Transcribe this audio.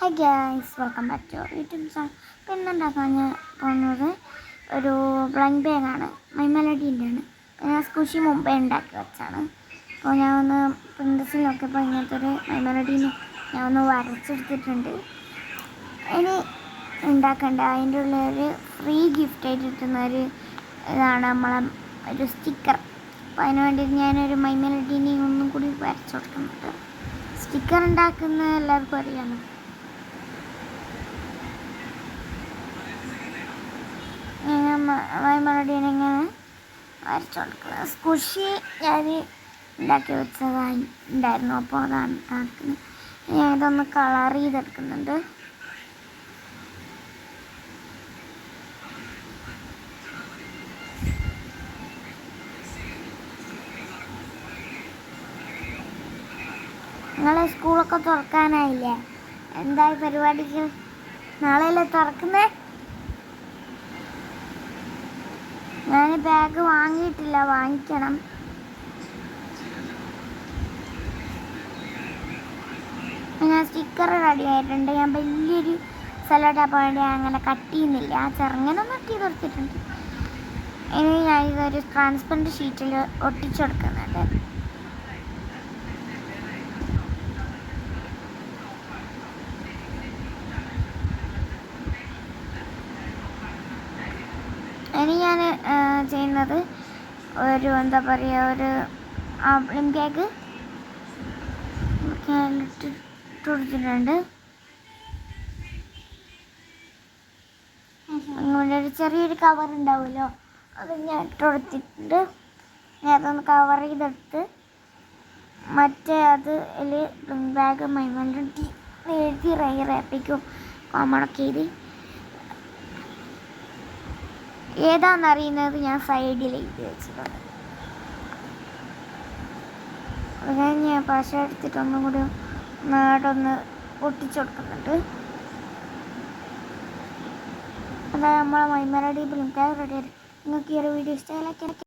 Hi guys, welcome back to YouTube channel. ഇപ്പോൾ ഇന്നുണ്ടാക്കാൻ ഞാൻ പോകുന്നത് ഒരു ബ്ലാങ്ക് ബാഗാണ്. മൈ മെലഡീൻ്റെ ആണ്. ഞാൻ സ്കൂഷി മുമ്പേ ഉണ്ടാക്കി വെച്ചാണ്. അപ്പോൾ ഞാൻ ഒന്ന് പ്രിൻറ്റസിൽ നോക്കിയപ്പോൾ ഇങ്ങനത്തെ ഒരു മൈ മെലഡീനെ ഞാൻ ഒന്ന് വരച്ചെടുത്തിട്ടുണ്ട്. ഇനി ഉണ്ടാക്കേണ്ട അതിൻ്റെ ഉള്ള ഒരു ഫ്രീ ഗിഫ്റ്റായിട്ട് കിട്ടുന്ന ഒരു ഇതാണ് നമ്മളെ ഒരു സ്റ്റിക്കർ. അപ്പോൾ അതിന് വേണ്ടിയിട്ട് ഞാനൊരു മൈ മെലഡീനെ ഒന്നും കൂടി വരച്ചു കൊടുക്കുന്നുണ്ട്. സ്റ്റിക്കർ ഉണ്ടാക്കുന്ന എല്ലാവർക്കും അറിയാമോ? മെലഡീനെ ഇങ്ങനെ വരച്ചു കൊടുക്കുക. സ്കുഷി ഞാൻ ഉണ്ടാക്കി വെച്ചതായി ഉണ്ടായിരുന്നു. അപ്പോൾ അതാണ് കാണിക്കുന്നത്. ഞാൻ ഇതൊന്ന് കളർ ചെയ്തെടുക്കുന്നുണ്ട്. നിങ്ങളെ സ്കൂളൊക്കെ തുറക്കാനായില്ലേ? എന്തായി പരിപാടിക്ക്? നാളെയല്ലേ തുറക്കുന്നേ? ഞാൻ ബാഗ് വാങ്ങിയിട്ടില്ല, വാങ്ങിക്കണം. ഞാൻ സ്റ്റിക്കർ റെഡി ആയിട്ടുണ്ട്. ഞാൻ വലിയൊരു സെല്ലോടാപ്പ് വേണ്ടി അങ്ങനെ കട്ട് ചെയ്യുന്നില്ല, ചെറുങ്ങനൊന്നും കട്ട് ചെയ്ത് കൊടുത്തിട്ടുണ്ട്. ഇനി ഞാൻ ഇതൊരു ട്രാൻസ്പെറൻറ്റ് ഷീറ്റിൽ ഒട്ടിച്ചു കൊടുക്കുന്നുണ്ട്. ഇനി ഞാൻ ചെയ്യുന്നത് ഒരു എന്താ പറയുക, ഒരു ആപ്പിളും കേക്ക് ഇട്ട് കൊടുത്തിട്ടുണ്ട്. അങ്ങനെ ഒരു ചെറിയൊരു കവർ ഉണ്ടാവുമല്ലോ, അത് ഞാൻ ഇട്ട് കൊടുത്തിട്ടുണ്ട്. ഞാൻ അതൊന്ന് കവർ ചെയ്തെടുത്ത് മറ്റേ അതിൽ ബാഗ് മൈമണ്ടി എഴുതി റാപ്പിക്കും കോമണൊക്കെ എഴുതി ഏതാണെന്നറിയുന്നത് ഞാൻ സൈഡിൽ എഴുതി വെച്ചിട്ടുണ്ട്. അത് കഴിഞ്ഞ് ഞാൻ പശ എടുത്തിട്ട് ഒന്നും കൂടി നാടൊന്ന് ഒട്ടിച്ചു കൊടുക്കുന്നുണ്ട്. അതായത് നമ്മളെ മൈ മെലഡി ബ്ലിങ്ക് റെഡി. നിങ്ങൾക്ക് ഈ ഒരു വീഡിയോ ഇഷ്ടമായി